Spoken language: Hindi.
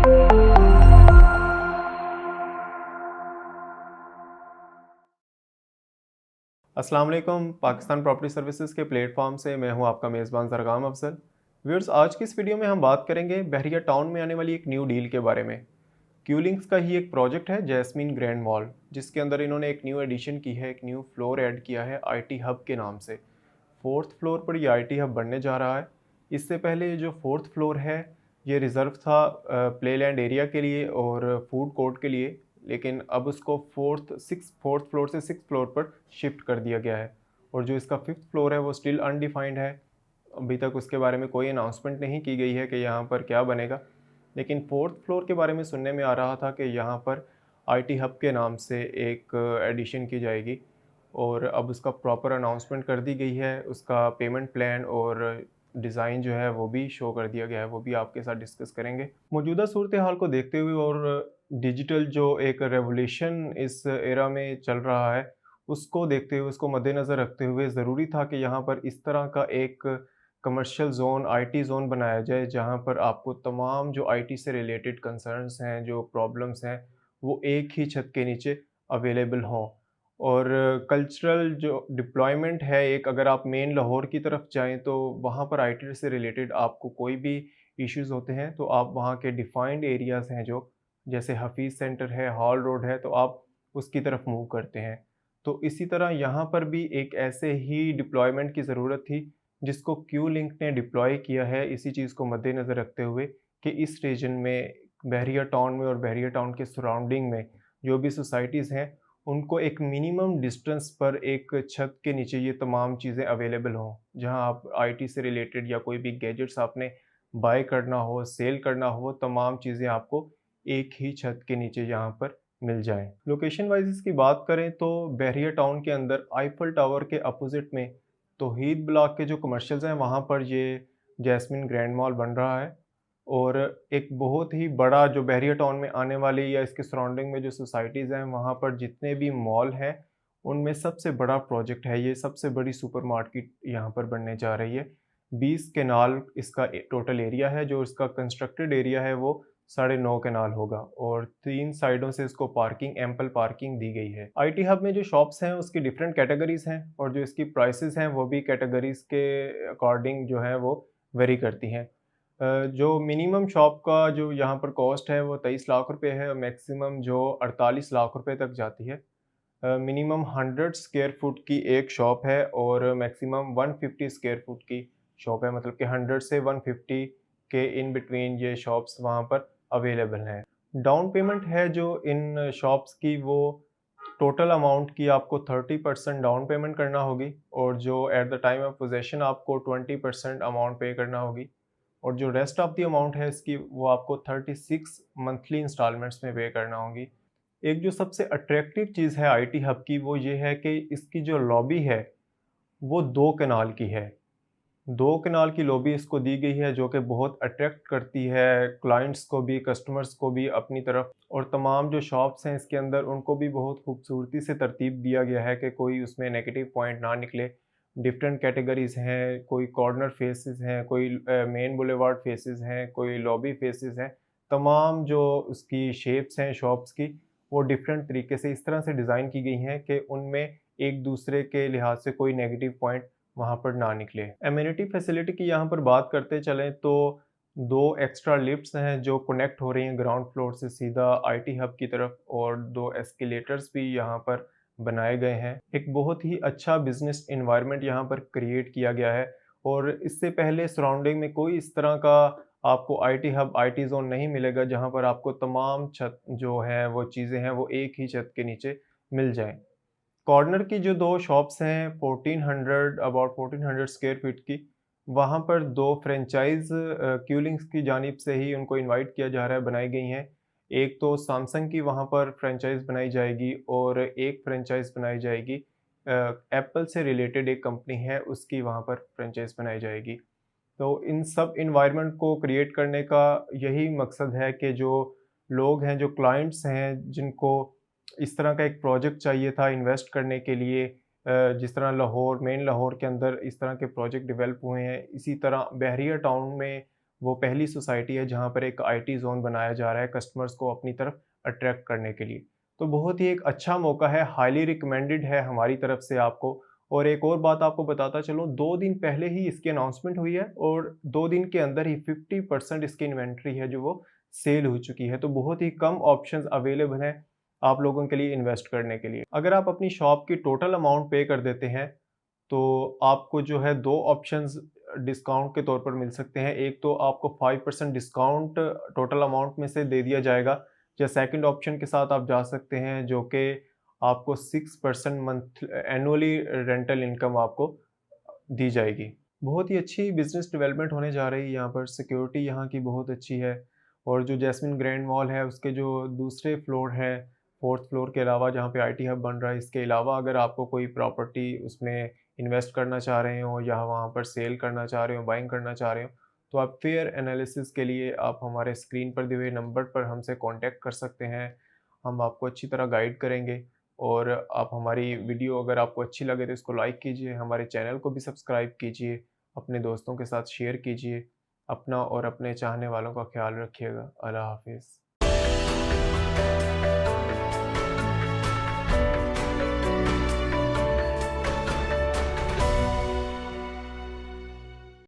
अस्सलाम वालेकुम। पाकिस्तान प्रॉपर्टी सर्विसेज के प्लेटफॉर्म से मैं हूं आपका मेज़बान ज़रगाम अफजल। व्यूअर्स, आज की इस वीडियो में हम बात करेंगे बहरिया टाउन में आने वाली एक न्यू डील के बारे में। क्यूलिंग्स का ही एक प्रोजेक्ट है जैस्मीन ग्रैंड मॉल, जिसके अंदर इन्होंने एक न्यू एडिशन की है, एक न्यू फ्लोर ऐड किया है आईटी हब के नाम से। फोर्थ फ्लोर पर ये आईटी हब बनने जा रहा है। इससे पहले ये जो फोर्थ फ्लोर है ये रिज़र्व था प्ले लैंड एरिया के लिए और फूड कोर्ट के लिए, लेकिन अब उसको फोर्थ फ्लोर से सिक्स फ्लोर पर शिफ्ट कर दिया गया है। और जो इसका फिफ्थ फ्लोर है वो स्टिल अनडिफाइंड है। अभी तक उसके बारे में कोई अनाउंसमेंट नहीं की गई है कि यहाँ पर क्या बनेगा। लेकिन फोर्थ फ्लोर के बारे में सुनने में आ रहा था कि यहाँ पर आईटी हब के नाम से एक एडिशन की जाएगी और अब उसका प्रॉपर अनाउंसमेंट कर दी गई है। उसका पेमेंट प्लान और डिज़ाइन जो है वो भी शो कर दिया गया है, वो भी आपके साथ डिस्कस करेंगे। मौजूदा सूरत हाल को देखते हुए और डिजिटल जो एक रेवोल्यूशन इस एरा में चल रहा है, उसको देखते हुए, उसको मद्देनज़र रखते हुए ज़रूरी था कि यहाँ पर इस तरह का एक कमर्शियल ज़ोन, आईटी ज़ोन बनाया जाए, जहाँ पर आपको तमाम जो आईटी से रिलेटेड कंसर्न्स हैं, जो प्रॉब्लम्स हैं, वो एक ही छत के नीचे अवेलेबल हों। और कल्चरल जो डिप्लॉयमेंट है एक, अगर आप मेन लाहौर की तरफ जाएँ तो वहाँ पर आईटी से रिलेटेड आपको कोई भी इश्यूज़ होते हैं तो आप वहाँ के डिफाइंड एरियाज़ हैं जो, जैसे हफीज़ सेंटर है, हॉल रोड है, तो आप उसकी तरफ मूव करते हैं। तो इसी तरह यहाँ पर भी एक ऐसे ही डिप्लॉयमेंट की ज़रूरत थी, जिसको क्यू लिंक ने डिप्लॉय किया है इसी चीज़ को मद्देनज़र रखते हुए कि इस रीजन में, बहरिया टाउन में और बहरिया टाउन के सराउंडिंग में जो भी सोसाइटीज़ हैं, उनको एक मिनिमम डिस्टेंस पर एक छत के नीचे ये तमाम चीज़ें अवेलेबल हों। जहाँ आप आईटी से रिलेटेड या कोई भी गैजेट्स आपने बाय करना हो, सेल करना हो, तमाम चीज़ें आपको एक ही छत के नीचे यहाँ पर मिल जाएँ। लोकेशन वाइज़ इसकी बात करें तो बहरिया टाउन के अंदर आईफल टावर के अपोज़िट में तौहीद ब्लॉक के जो कमर्शियल्स हैं वहाँ पर ये जैस्मिन ग्रैंड मॉल बन रहा है। और एक बहुत ही बड़ा जो बहरिया टाउन में आने वाली या इसके सराउंडिंग में जो सोसाइटीज़ हैं, वहाँ पर जितने भी मॉल हैं, उनमें सबसे बड़ा प्रोजेक्ट है ये, सबसे बड़ी सुपरमार्केट यहाँ पर बनने जा रही है। 20 केनाल इसका टोटल एरिया है, जो इसका कंस्ट्रक्टेड एरिया है वो 9.5 केनाल होगा और 3 साइडों से इसको पार्किंग, एम्पल पार्किंग दी गई है। आईटी हब में जो शॉप्स हैं उसकी डिफरेंट कैटेगरीज़ हैं और जो इसकी प्राइसेज़ हैं वो भी कैटेगरीज़ के अकॉर्डिंग जो है वो वेरी करती हैं। जो मिनिमम शॉप का जो यहाँ पर कॉस्ट है वो 23 लाख रुपए है और मैक्सिमम जो 48 लाख रुपए तक जाती है। मिनिमम 100 स्क्वायर फुट की एक शॉप है और मैक्सिमम 150 स्क्वायर फुट की शॉप है, मतलब कि 100 से 150 के इन बिटवीन ये शॉप्स वहाँ पर अवेलेबल हैं। डाउन पेमेंट है जो इन शॉप्स की, वो टोटल अमाउंट की आपको 30% डाउन पेमेंट करना होगी और जो at the time of possession आपको 20% अमाउंट पे करना होगी और जो रेस्ट ऑफ द अमाउंट है इसकी, वो आपको 36 मंथली इंस्टॉलमेंट्स में पे करना होगी। एक जो सबसे अट्रैक्टिव चीज़ है आईटी हब की वो ये है कि इसकी जो लॉबी है वो 2 कनाल की है। 2 कनाल की लॉबी इसको दी गई है, जो कि बहुत अट्रैक्ट करती है क्लाइंट्स को भी, कस्टमर्स को भी अपनी तरफ। और तमाम जो शॉप्स हैं इसके अंदर उनको भी बहुत खूबसूरती से तरतीब दिया गया है कि कोई उसमें नेगेटिव पॉइंट ना निकले। डिफरेंट कैटेगरीज़ हैं, कोई कॉर्नर फेसेस हैं, कोई मेन बुलेवार्ड फेसेस हैं, कोई लॉबी फेसेस हैं। तमाम जो उसकी शेप्स हैं शॉप्स की, वो डिफरेंट तरीके से इस तरह से डिज़ाइन की गई हैं कि उनमें एक दूसरे के लिहाज से कोई नेगेटिव पॉइंट वहाँ पर ना निकले। एमिनिटी फैसिलिटी की यहाँ पर बात करते चलें तो 2 एक्स्ट्रा लिफ्ट्स हैं जो कनेक्ट हो रही हैं ग्राउंड फ्लोर से सीधा आईटी हब की तरफ और 2 एस्केलेटर्स भी यहाँ पर बनाए गए हैं। एक बहुत ही अच्छा बिज़नेस एनवायरनमेंट यहाँ पर क्रिएट किया गया है और इससे पहले सराउंडिंग में कोई इस तरह का आपको आईटी हब, आईटी ज़ोन नहीं मिलेगा जहाँ पर आपको तमाम छत जो है वो चीज़ें हैं वो एक ही छत के नीचे मिल जाएँ। कॉर्नर की जो 2 शॉप्स हैं 1400, अबाउट 1400 स्क्वायर फीट की, वहाँ पर 2 फ्रेंचाइज़ क्यूलिंग्स की जानिब से ही उनको इनवाइट किया जा रहा है, बनाई गई हैं। एक तो सैमसंग की वहाँ पर फ्रेंचाइज़ बनाई जाएगी और एक फ्रेंचाइज़ बनाई जाएगी एप्पल से रिलेटेड एक कंपनी है उसकी वहाँ पर फ्रेंचाइज़ बनाई जाएगी। तो इन सब एनवायरनमेंट को क्रिएट करने का यही मकसद है कि जो लोग हैं, जो क्लाइंट्स हैं, जिनको इस तरह का एक प्रोजेक्ट चाहिए था इन्वेस्ट करने के लिए, जिस तरह लाहौर, मेन लाहौर के अंदर इस तरह के प्रोजेक्ट डेवलप हुए हैं, इसी तरह बहरिया टाउन में वो पहली सोसाइटी है जहाँ पर एक आईटी ज़ोन बनाया जा रहा है कस्टमर्स को अपनी तरफ अट्रैक्ट करने के लिए। तो बहुत ही एक अच्छा मौका है, हाईली रिकमेंडेड है हमारी तरफ से आपको। और एक और बात आपको बताता चलूँ, 2 दिन पहले ही इसकी अनाउंसमेंट हुई है और 2 दिन के अंदर ही 50% इसकी इन्वेंट्री है जो वो सेल हो चुकी है। तो बहुत ही कम ऑप्शंस अवेलेबल हैं आप लोगों के लिए इन्वेस्ट करने के लिए। अगर आप अपनी शॉप की टोटल अमाउंट पे कर देते हैं, तो आपको जो है 2 ऑप्शंस डिस्काउंट के तौर पर मिल सकते हैं। एक तो आपको 5% डिस्काउंट टोटल अमाउंट में से दे दिया जाएगा, या सेकंड ऑप्शन के साथ आप जा सकते हैं जो कि आपको 6% मंथ एनुअली रेंटल इनकम आपको दी जाएगी। बहुत ही अच्छी बिज़नेस डेवलपमेंट होने जा रही है यहाँ पर, सिक्योरिटी यहाँ की बहुत अच्छी है। और जो जैस्मिन ग्रैंड मॉल है उसके जो दूसरे फ्लोर हैं, 4th फ्लोर के अलावा जहाँ पे आईटी हब बन रहा है, इसके अलावा अगर आपको कोई प्रॉपर्टी उसमें इन्वेस्ट करना चाह रहे हो या वहाँ पर सेल करना चाह रहे हो, बाइंग करना चाह रहे हो, तो आप फेयर एनालिसिस के लिए आप हमारे स्क्रीन पर दिए हुए नंबर पर हमसे कॉन्टैक्ट कर सकते हैं। हम आपको अच्छी तरह गाइड करेंगे। और आप हमारी वीडियो अगर आपको अच्छी लगे तो इसको लाइक कीजिए, हमारे चैनल को भी सब्सक्राइब कीजिए, अपने दोस्तों के साथ शेयर कीजिए। अपना और अपने चाहने वालों का ख्याल रखिएगा। अल्लाह हाफ़िज़।